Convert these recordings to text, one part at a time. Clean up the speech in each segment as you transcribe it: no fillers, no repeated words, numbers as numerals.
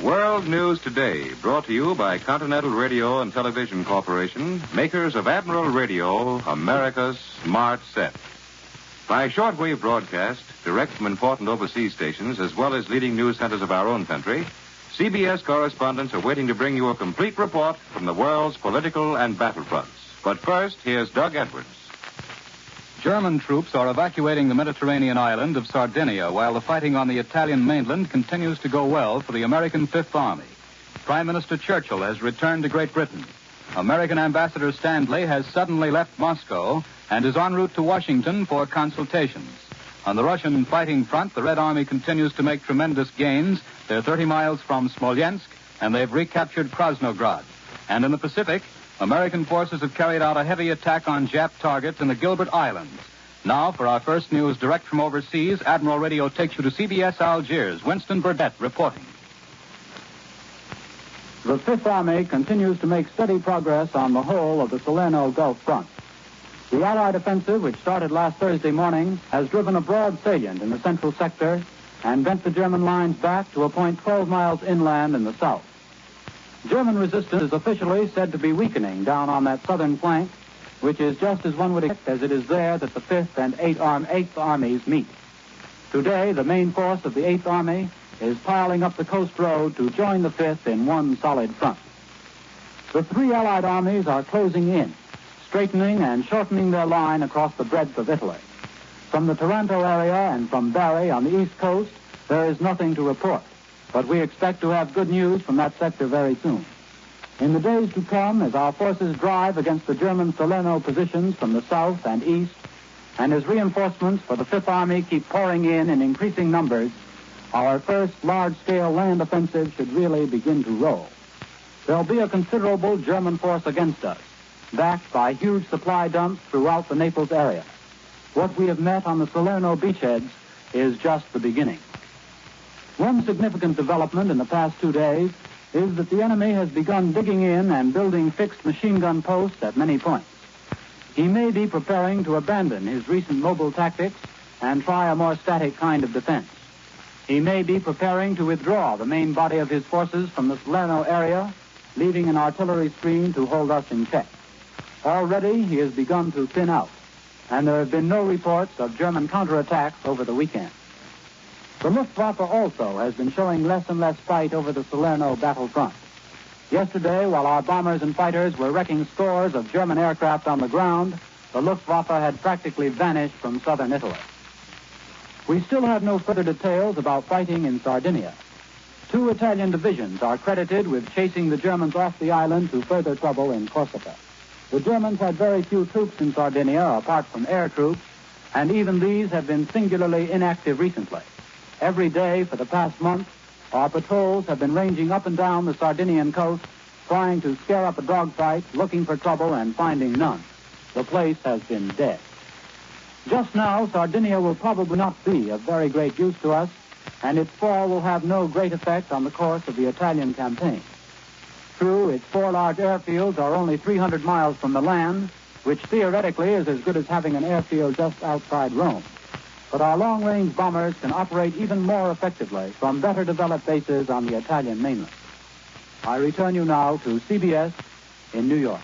World News Today, brought to you by Continental Radio and Television Corporation, makers of Admiral Radio, America's smart set. By shortwave broadcast, direct from important overseas stations, as well as leading news centers of our own country, CBS correspondents are waiting to bring you a complete report from the world's political and battlefronts. But first, here's Doug Edwards. German troops are evacuating the Mediterranean island of Sardinia while the fighting on the Italian mainland continues to go well for the American Fifth Army. Prime Minister Churchill has returned to Great Britain. American Ambassador Stanley has suddenly left Moscow and is en route to Washington for consultations. On the Russian fighting front, the Red Army continues to make tremendous gains. They're 30 miles from Smolensk, and they've recaptured Krasnograd. And in the Pacific, American forces have carried out a heavy attack on Jap targets in the Gilbert Islands. Now, for our first news direct from overseas, Admiral Radio takes you to CBS Algiers. Winston Burdett reporting. The Fifth Army continues to make steady progress on the whole of the Salerno Gulf front. The Allied offensive, which started last Thursday morning, has driven a broad salient in the central sector and bent the German lines back to a point 12 miles inland in the south. German resistance is officially said to be weakening down on that southern flank, which is just as one would expect, as it is there that the 5th and 8th Armies meet. Today, the main force of the 8th Army is piling up the coast road to join the 5th in one solid front. The three Allied armies are closing in, straightening and shortening their line across the breadth of Italy. From the Taranto area and from Bari on the east coast, there is nothing to report. But we expect to have good news from that sector very soon. In the days to come, as our forces drive against the German Salerno positions from the south and east, and as reinforcements for the Fifth Army keep pouring in increasing numbers, our first large-scale land offensive should really begin to roll. There'll be a considerable German force against us, backed by huge supply dumps throughout the Naples area. What we have met on the Salerno beachheads is just the beginning. One significant development in the past 2 days is that the enemy has begun digging in and building fixed machine gun posts at many points. He may be preparing to abandon his recent mobile tactics and try a more static kind of defense. He may be preparing to withdraw the main body of his forces from the Salerno area, leaving an artillery screen to hold us in check. Already he has begun to thin out, and there have been no reports of German counterattacks over the weekend. The Luftwaffe also has been showing less and less fight over the Salerno battlefront. Yesterday, while our bombers and fighters were wrecking scores of German aircraft on the ground, the Luftwaffe had practically vanished from southern Italy. We still have no further details about fighting in Sardinia. 2 Italian divisions are credited with chasing the Germans off the island to further trouble in Corsica. The Germans had very few troops in Sardinia, apart from air troops, and even these have been singularly inactive recently. Every day for the past month, our patrols have been ranging up and down the Sardinian coast, trying to scare up a dogfight, looking for trouble, and finding none. The place has been dead. Just now, Sardinia will probably not be of very great use to us, and its fall will have no great effect on the course of the Italian campaign. True, its 4 large airfields are only 300 miles from the land, which theoretically is as good as having an airfield just outside Rome. But our long-range bombers can operate even more effectively from better developed bases on the Italian mainland. I return you now to CBS in New York.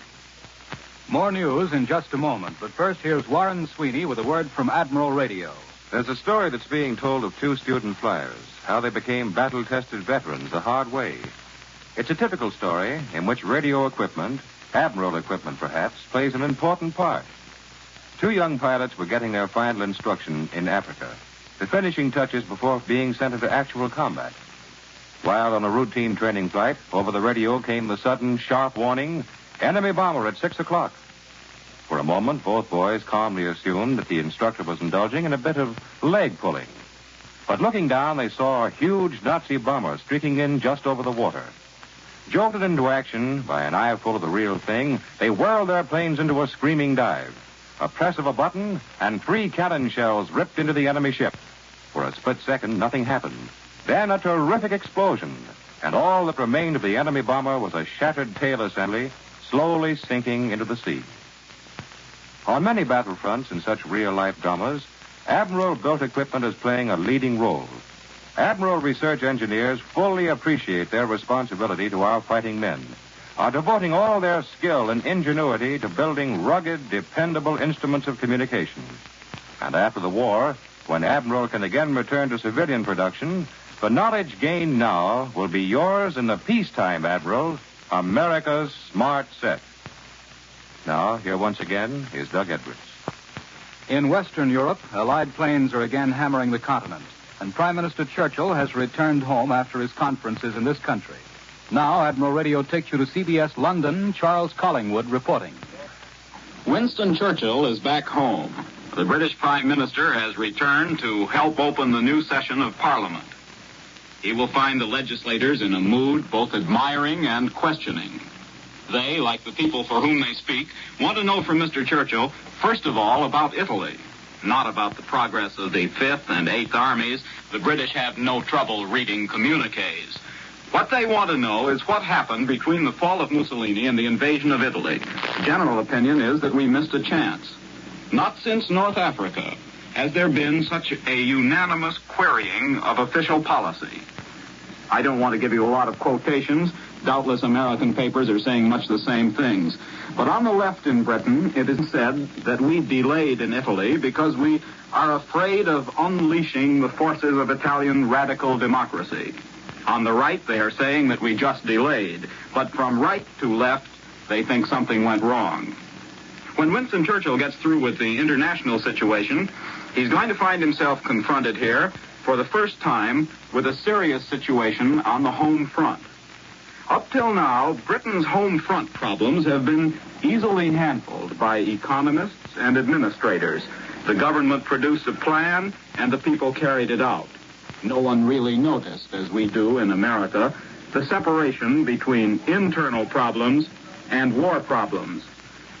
More news in just a moment, but first here's Warren Sweeney with a word from Admiral Radio. There's a story that's being told of 2 student flyers, how they became battle-tested veterans the hard way. It's a typical story in which radio equipment, Admiral equipment perhaps, plays an important part. 2 young pilots were getting their final instruction in Africa, the finishing touches before being sent into actual combat. While on a routine training flight, over the radio came the sudden, sharp warning, enemy bomber at 6 o'clock. For a moment, both boys calmly assumed that the instructor was indulging in a bit of leg pulling. But looking down, they saw a huge Nazi bomber streaking in just over the water. Jolted into action by an eyeful of the real thing, they whirled their planes into a screaming dive. A press of a button, and 3 cannon shells ripped into the enemy ship. For a split second, nothing happened. Then a terrific explosion, and all that remained of the enemy bomber was a shattered tail assembly, slowly sinking into the sea. On many battlefronts in such real-life dramas, Admiral-built equipment is playing a leading role. Admiral research engineers fully appreciate their responsibility to our fighting men, are devoting all their skill and ingenuity to building rugged, dependable instruments of communication. And after the war, when Admiral can again return to civilian production, the knowledge gained now will be yours in the peacetime, Admiral, America's smart set. Now, here once again is Doug Edwards. In Western Europe, Allied planes are again hammering the continent, and Prime Minister Churchill has returned home after his conferences in this country. Now, Admiral Radio takes you to CBS London. Charles Collingwood reporting. Winston Churchill is back home. The British Prime Minister has returned to help open the new session of Parliament. He will find the legislators in a mood both admiring and questioning. They, like the people for whom they speak, want to know from Mr. Churchill, first of all, about Italy. Not about the progress of the 5th and 8th Armies. The British have no trouble reading communiques. What they want to know is what happened between the fall of Mussolini and the invasion of Italy. The general opinion is that we missed a chance. Not since North Africa has there been such a unanimous querying of official policy. I don't want to give you a lot of quotations. Doubtless American papers are saying much the same things. But on the left in Britain, it is said that we delayed in Italy because we are afraid of unleashing the forces of Italian radical democracy. On the right, they are saying that we just delayed. But from right to left, they think something went wrong. When Winston Churchill gets through with the international situation, he's going to find himself confronted here for the first time with a serious situation on the home front. Up till now, Britain's home front problems have been easily handled by economists and administrators. The government produced a plan, and the people carried it out. No one really noticed, as we do in America, the separation between internal problems and war problems.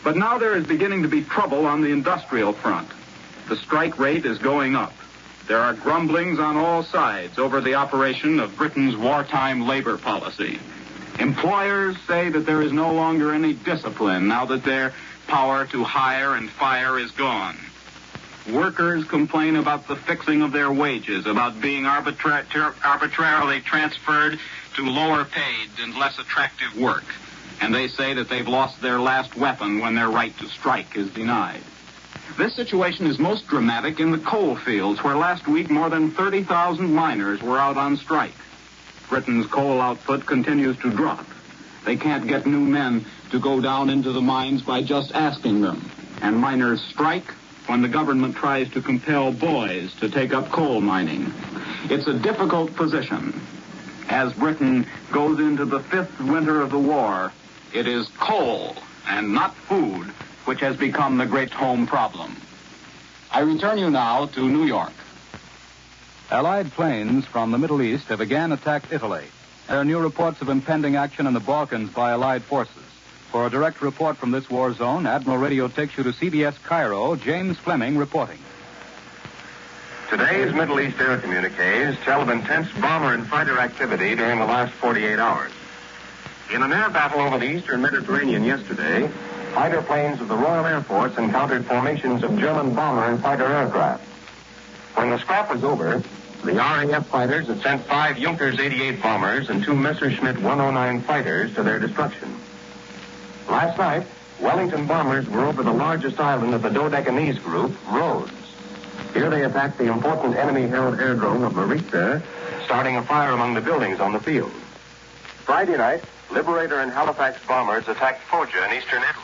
But now there is beginning to be trouble on the industrial front. The strike rate is going up. There are grumblings on all sides over the operation of Britain's wartime labor policy. Employers say that there is no longer any discipline now that their power to hire and fire is gone. Workers complain about the fixing of their wages, about being arbitrarily transferred to lower paid and less attractive work. And they say that they've lost their last weapon when their right to strike is denied. This situation is most dramatic in the coal fields, where last week more than 30,000 miners were out on strike. Britain's coal output continues to drop. They can't get new men to go down into the mines by just asking them. And miners strike when the government tries to compel boys to take up coal mining. It's a difficult position. As Britain goes into the 5th winter of the war, it is coal and not food which has become the great home problem. I return you now to New York. Allied planes from the Middle East have again attacked Italy. There are new reports of impending action in the Balkans by Allied forces. For a direct report from this war zone, Admiral Radio takes you to CBS Cairo. James Fleming reporting. Today's Middle East air communiques tell of intense bomber and fighter activity during the last 48 hours. In an air battle over the eastern Mediterranean yesterday, fighter planes of the Royal Air Force encountered formations of German bomber and fighter aircraft. When the scrap was over, the RAF fighters had sent 5 Junkers 88 bombers and 2 Messerschmitt 109 fighters to their destruction. Last night, Wellington bombers were over the largest island of the Dodecanese group, Rhodes. Here they attacked the important enemy-held airdrome of Maritza, starting a fire among the buildings on the field. Friday night, Liberator and Halifax bombers attacked Foggia in eastern Italy.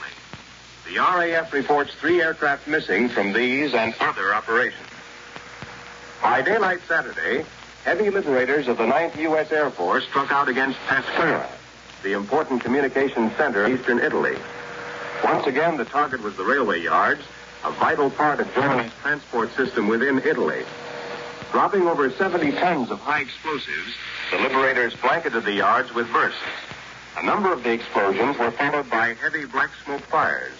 The RAF reports 3 aircraft missing from these and other operations. By daylight Saturday, heavy liberators of the 9th U.S. Air Force struck out against Pescara, the important communications center in eastern Italy. Once again, the target was the railway yards, a vital part of Germany's transport system within Italy. Dropping over 70 tons of high explosives, the liberators blanketed the yards with bursts. A number of the explosions were followed by heavy black smoke fires.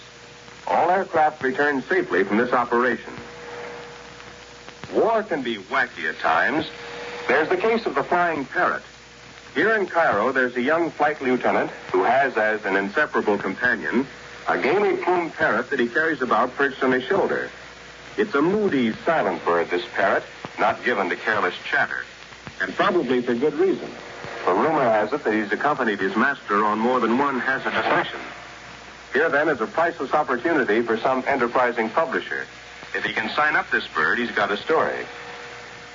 All aircraft returned safely from this operation. War can be wacky at times. There's the case of the flying parrot. Here in Cairo, there's a young flight lieutenant who has as an inseparable companion a gaily plumed parrot that he carries about perched on his shoulder. It's a moody, silent bird, this parrot, not given to careless chatter. and probably for good reason. For rumor has it that he's accompanied his master on more than one hazardous mission. Here, then, is a priceless opportunity for some enterprising publisher. If he can sign up this bird, he's got a story.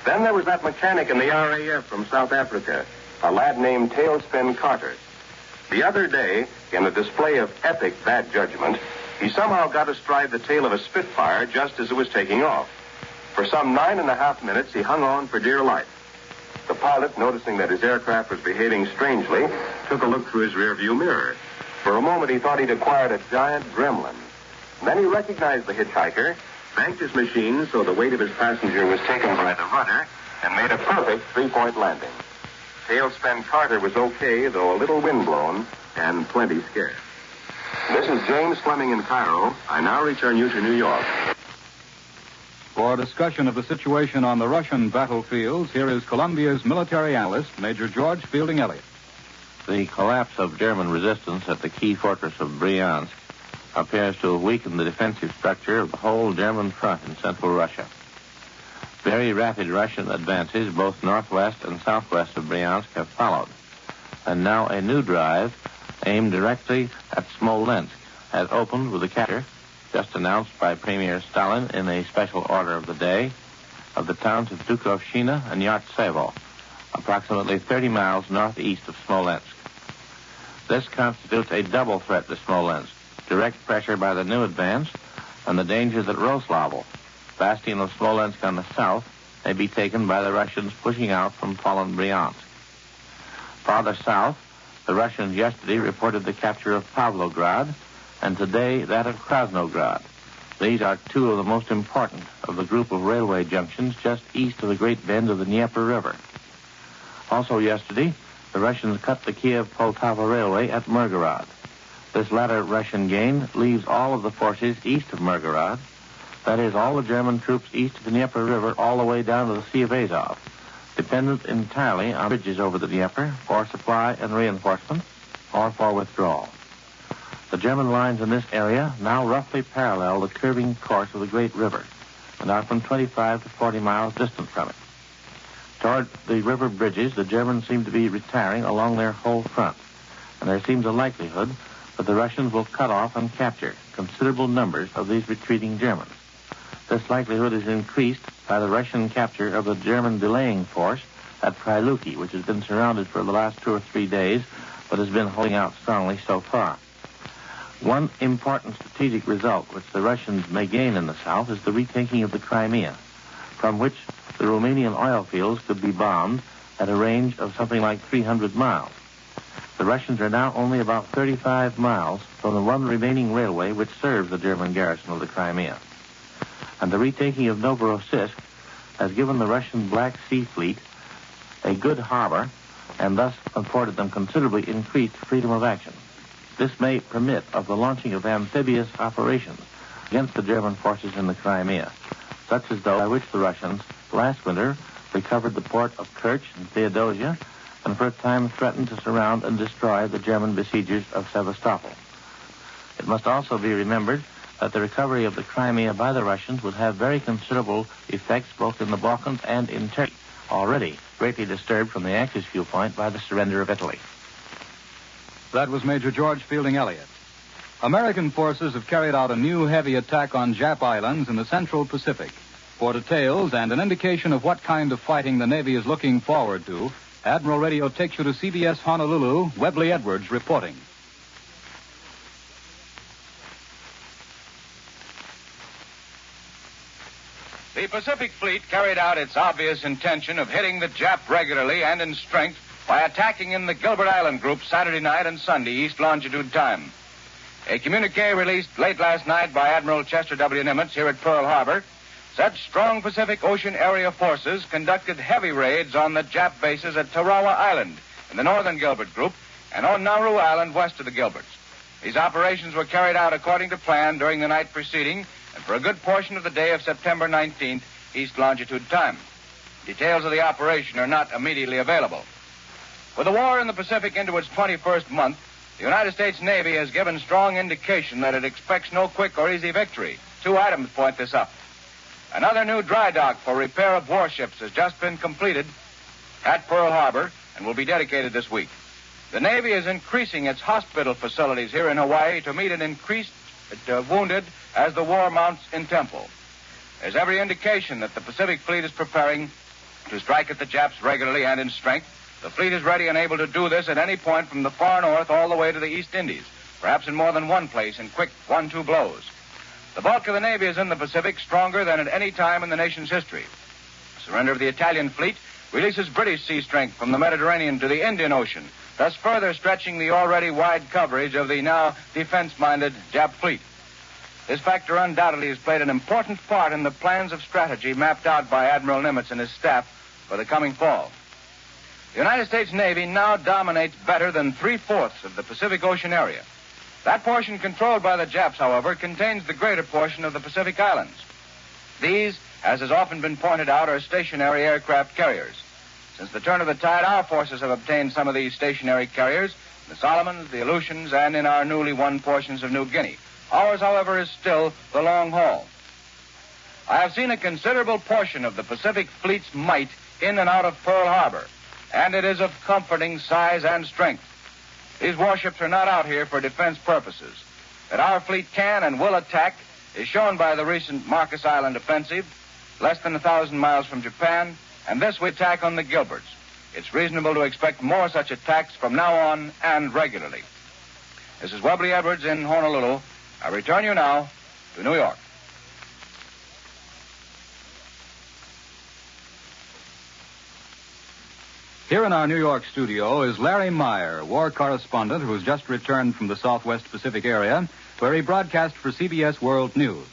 Then there was that mechanic in the RAF from South Africa, a lad named Tailspin Carter. The other day, in a display of epic bad judgment, he somehow got astride the tail of a Spitfire just as it was taking off. For some 9.5 minutes, he hung on for dear life. The pilot, noticing that his aircraft was behaving strangely, took a look through his rearview mirror. For a moment, he thought he'd acquired a giant gremlin. Then he recognized the hitchhiker, banked his machine so the weight of his passenger was taken by the rudder, and made a perfect three-point landing. Tailspin Carter was okay, though a little windblown and plenty scared. This is James Fleming in Cairo. I now return you to New York. For a discussion of the situation on the Russian battlefields, here is Columbia's military analyst, Major George Fielding Elliott. The collapse of German resistance at the key fortress of Bryansk appears to have weakened the defensive structure of the whole German front in central Russia. Very rapid Russian advances, both northwest and southwest of Bryansk, have followed. And now a new drive, aimed directly at Smolensk, has opened with the capture, just announced by Premier Stalin in a special order of the day, of the towns of Dukhovshchina and Yartsevo, approximately 30 miles northeast of Smolensk. This constitutes a double threat to Smolensk, direct pressure by the new advance, and the dangers at Roslavel, bastion of Smolensk on the south, may be taken by the Russians pushing out from fallen Bryansk. Farther south, the Russians yesterday reported the capture of Pavlograd, and today that of Krasnograd. These are two of the most important of the group of railway junctions just east of the great bend of the Dnieper River. Also yesterday, the Russians cut the Kiev-Poltava Railway at Mirgorod. This latter Russian gain leaves all of the forces east of Mirgorod, that is, all the German troops east of the Dnieper River all the way down to the Sea of Azov, dependent entirely on bridges over the Dnieper for supply and reinforcement or for withdrawal. The German lines in this area now roughly parallel the curving course of the great river and are from 25 to 40 miles distant from it. Toward the river bridges, the Germans seem to be retiring along their whole front, and there seems a likelihood that the Russians will cut off and capture considerable numbers of these retreating Germans. This likelihood is increased by the Russian capture of the German belaying force at Pryluki, which has been surrounded for the last 2 or 3 days, but has been holding out strongly so far. One important strategic result which the Russians may gain in the south is the retaking of the Crimea, from which the Romanian oil fields could be bombed at a range of something like 300 miles. The Russians are now only about 35 miles from the one remaining railway which serves the German garrison of the Crimea. And the retaking of Novorossiysk has given the Russian Black Sea Fleet a good harbor and thus afforded them considerably increased freedom of action. This may permit of the launching of amphibious operations against the German forces in the Crimea, such as those by which the Russians last winter recovered the port of Kerch and Theodosia and for a time threatened to surround and destroy the German besiegers of Sevastopol. It must also be remembered that the recovery of the Crimea by the Russians would have very considerable effects both in the Balkans and in Turkey, already greatly disturbed from the Axis viewpoint by the surrender of Italy. That was Major George Fielding Elliott. American forces have carried out a new heavy attack on Jap Islands in the Central Pacific. For details and an indication of what kind of fighting the Navy is looking forward to, Admiral Radio takes you to CBS Honolulu, Webley Edwards reporting. The Pacific Fleet carried out its obvious intention of hitting the Jap regularly and in strength by attacking in the Gilbert Island group Saturday night and Sunday East Longitude time. A communique released late last night by Admiral Chester W. Nimitz here at Pearl Harbor said strong Pacific Ocean area forces conducted heavy raids on the Jap bases at Tarawa Island in the northern Gilbert group and on Nauru Island west of the Gilberts. These operations were carried out according to plan during the night preceding and for a good portion of the day of September 19th, East Longitude time. Details of the operation are not immediately available. With the war in the Pacific into its 21st month, the United States Navy has given strong indication that it expects no quick or easy victory. 2 items point this up. Another new dry dock for repair of warships has just been completed, at Pearl Harbor and will be dedicated this week. The Navy is increasing its hospital facilities here in Hawaii to meet an increased wounded as the war mounts in tempo. There's every indication that the Pacific Fleet is preparing to strike at the Japs regularly and in strength. The fleet is ready and able to do this at any point from the far north all the way to the East Indies, perhaps in more than one place in quick 1-2 blows. The bulk of the Navy is in the Pacific, stronger than at any time in the nation's history. The surrender of the Italian fleet releases British sea strength from the Mediterranean to the Indian Ocean, thus further stretching the already wide coverage of the now defense-minded Jap fleet. This factor undoubtedly has played an important part in the plans of strategy mapped out by Admiral Nimitz and his staff for the coming fall. The United States Navy now dominates better than 3/4 of the Pacific Ocean area. That portion controlled by the Japs, however, contains the greater portion of the Pacific Islands. These, as has often been pointed out, are stationary aircraft carriers. Since the turn of the tide, our forces have obtained some of these stationary carriers, in the Solomons, the Aleutians, and in our newly won portions of New Guinea. Ours, however, is still the long haul. I have seen a considerable portion of the Pacific Fleet's might in and out of Pearl Harbor, and it is of comforting size and strength. These warships are not out here for defense purposes. That our fleet can and will attack is shown by the recent Marcus Island offensive, less than 1,000 miles from Japan, and this we attack on the Gilberts. It's reasonable to expect more such attacks from now on and regularly. This is Webley Edwards in Honolulu. I return you now to New York. Here in our New York studio is Larry Meyer, war correspondent who's just returned from the Southwest Pacific area, where he broadcast for CBS World News.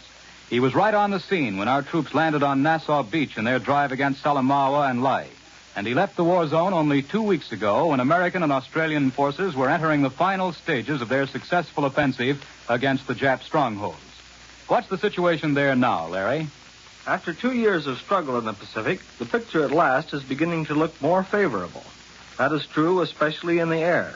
He was right on the scene when our troops landed on Nassau Beach in their drive against Salamaua and Lae. And he left the war zone only 2 weeks ago when American and Australian forces were entering the final stages of their successful offensive against the Jap strongholds. What's the situation there now, Larry? After 2 years of struggle in the Pacific, the picture at last is beginning to look more favorable. That is true especially in the air.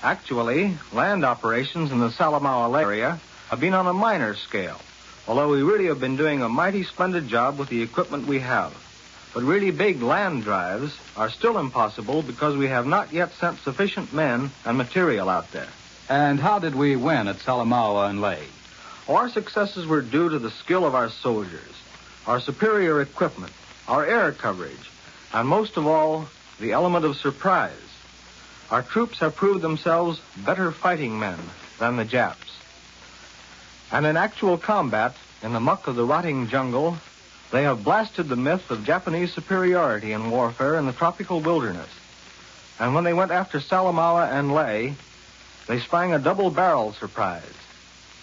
Actually, land operations in the Salamaua area have been on a minor scale, although we really have been doing a mighty splendid job with the equipment we have. But really big land drives are still impossible because we have not yet sent sufficient men and material out there. And how did we win at Salamaua and Lae? Our successes were due to the skill of our soldiers, our superior equipment, our air coverage, and most of all, the element of surprise. Our troops have proved themselves better fighting men than the Japs. And in actual combat, in the muck of the rotting jungle, they have blasted the myth of Japanese superiority in warfare in the tropical wilderness. And when they went after Salamaua and Lae, they sprang a double-barrel surprise.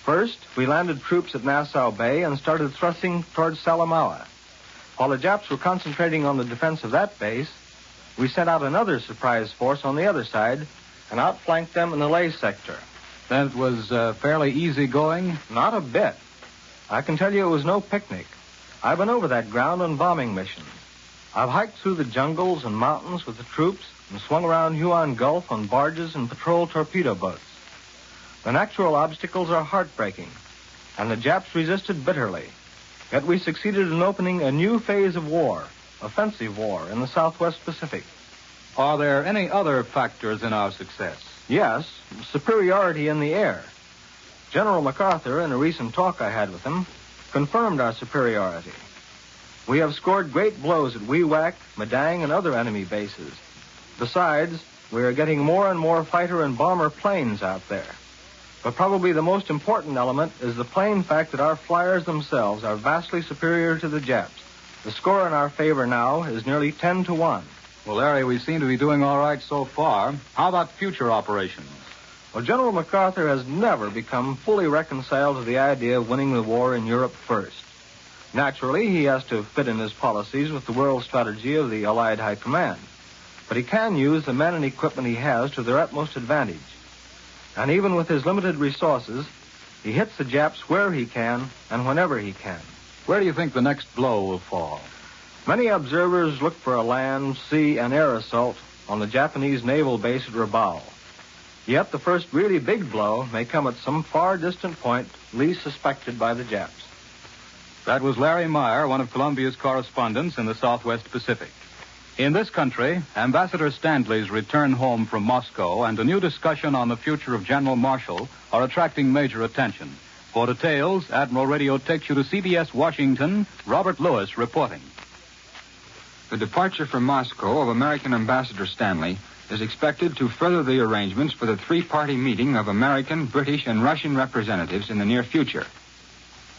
First, we landed troops at Nassau Bay and started thrusting towards Salamaua. While the Japs were concentrating on the defense of that base, we sent out another surprise force on the other side and outflanked them in the Lae sector. Then it was fairly easy going? Not a bit. I can tell you it was no picnic. I've been over that ground on bombing missions. I've hiked through the jungles and mountains with the troops and swung around Huon Gulf on barges and patrol torpedo boats. The natural obstacles are heartbreaking, and the Japs resisted bitterly. Yet we succeeded in opening a new phase of war, offensive war, in the Southwest Pacific. Are there any other factors in our success? Yes, superiority in the air. General MacArthur, in a recent talk I had with him, confirmed our superiority. We have scored great blows at Wewak, Madang, and other enemy bases. Besides, we are getting more and more fighter and bomber planes out there. But probably the most important element is the plain fact that our flyers themselves are vastly superior to the Japs. The score in our favor now is nearly 10-1. Well, Larry, we seem to be doing all right so far. How about future operations? Well, General MacArthur has never become fully reconciled to the idea of winning the war in Europe first. Naturally, he has to fit in his policies with the world strategy of the Allied High Command. But he can use the men and equipment he has to their utmost advantage. And even with his limited resources, he hits the Japs where he can and whenever he can. Where do you think the next blow will fall? Many observers look for a land, sea, and air assault on the Japanese naval base at Rabaul. Yet the first really big blow may come at some far distant point least suspected by the Japs. That was Larry Meyer, one of Columbia's correspondents in the Southwest Pacific. In this country, Ambassador Stanley's return home from Moscow and a new discussion on the future of General Marshall are attracting major attention. For details, Admiral Radio takes you to CBS Washington. Robert Lewis reporting. The departure from Moscow of American Ambassador Stanley is expected to further the arrangements for the three-party meeting of American, British, and Russian representatives in the near future.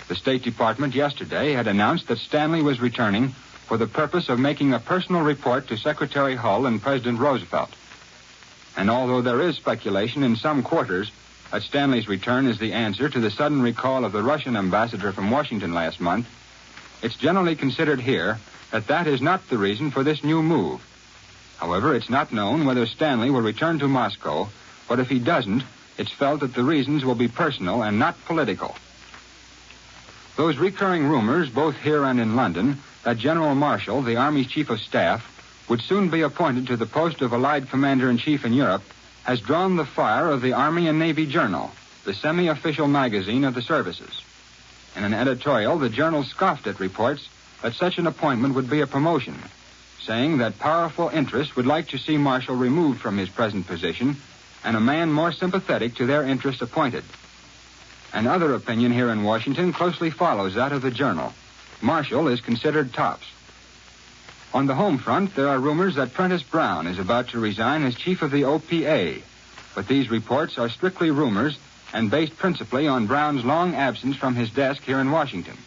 The State Department yesterday had announced that Stanley was returning for the purpose of making a personal report to Secretary Hull and President Roosevelt. And although there is speculation in some quarters that Stanley's return is the answer to the sudden recall of the Russian ambassador from Washington last month, it's generally considered here that that is not the reason for this new move. However, it's not known whether Stanley will return to Moscow, but if he doesn't, it's felt that the reasons will be personal and not political. Those recurring rumors, both here and in London, that General Marshall, the Army's Chief of Staff, would soon be appointed to the post of Allied Commander-in-Chief in Europe, has drawn the fire of the Army and Navy Journal, the semi-official magazine of the services. In an editorial, the journal scoffed at reports that such an appointment would be a promotion, saying that powerful interests would like to see Marshall removed from his present position and a man more sympathetic to their interests appointed. Another opinion here in Washington closely follows that of the journal. Marshall is considered tops. On the home front, there are rumors that Prentice Brown is about to resign as chief of the OPA, but these reports are strictly rumors and based principally on Brown's long absence from his desk here in Washington.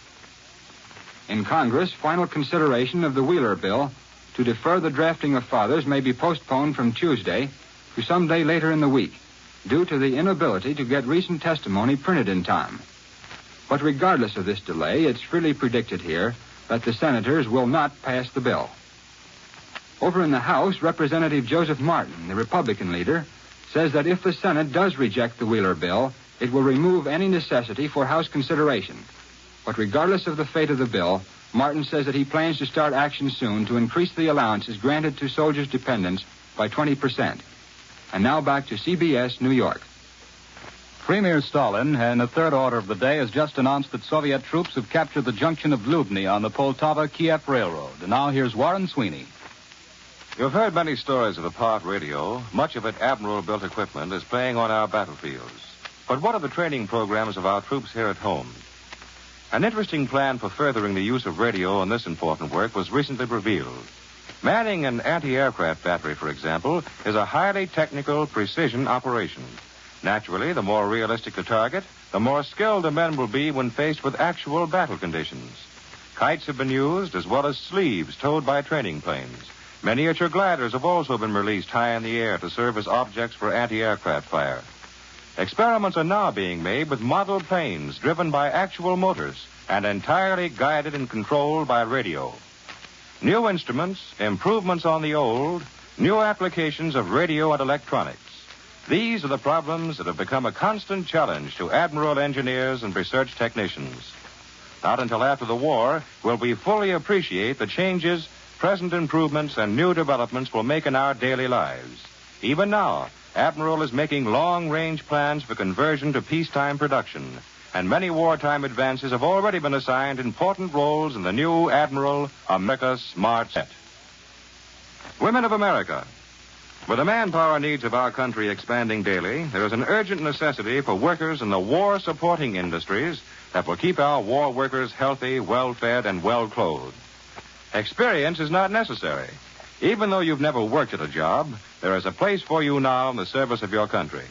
In Congress, final consideration of the Wheeler bill to defer the drafting of fathers may be postponed from Tuesday to some day later in the week, due to the inability to get recent testimony printed in time. But regardless of this delay, it's freely predicted here that the senators will not pass the bill. Over in the House, Representative Joseph Martin, the Republican leader, says that if the Senate does reject the Wheeler bill, it will remove any necessity for House consideration. But regardless of the fate of the bill, Martin says that he plans to start action soon to increase the allowances granted to soldiers' dependents by 20%. And now back to CBS, New York. Premier Stalin, in the third order of the day, has just announced that Soviet troops have captured the junction of Lubny on the Poltava-Kiev Railroad. And now here's Warren Sweeney. You've heard many stories of the part radio. Much of it Admiral-built equipment is playing on our battlefields. But what are the training programs of our troops here at home? An interesting plan for furthering the use of radio in this important work was recently revealed. Manning an anti-aircraft battery, for example, is a highly technical precision operation. Naturally, the more realistic the target, the more skilled the men will be when faced with actual battle conditions. Kites have been used, as well as sleeves towed by training planes. Miniature gliders have also been released high in the air to serve as objects for anti-aircraft fire. Experiments are now being made with model planes driven by actual motors and entirely guided and controlled by radio. New instruments, improvements on the old, new applications of radio and electronics. These are the problems that have become a constant challenge to Admiral engineers and research technicians. Not until after the war will we fully appreciate the changes, present improvements, and new developments will make in our daily lives. Even now, Admiral is making long-range plans for conversion to peacetime production, and many wartime advances have already been assigned important roles in the new Admiral America's Smart Set. Women of America. With the manpower needs of our country expanding daily, there is an urgent necessity for workers in the war-supporting industries that will keep our war workers healthy, well-fed, and well-clothed. Experience is not necessary. Even though you've never worked at a job, there is a place for you now in the service of your country.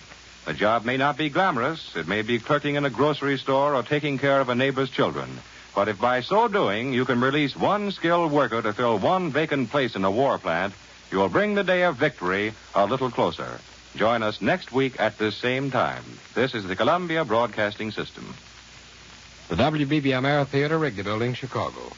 The job may not be glamorous. It may be clerking in a grocery store or taking care of a neighbor's children. But if by so doing you can release one skilled worker to fill one vacant place in a war plant, you'll bring the day of victory a little closer. Join us next week at this same time. This is the Columbia Broadcasting System. The WBBM Air Theater, Wrigley Building, Chicago.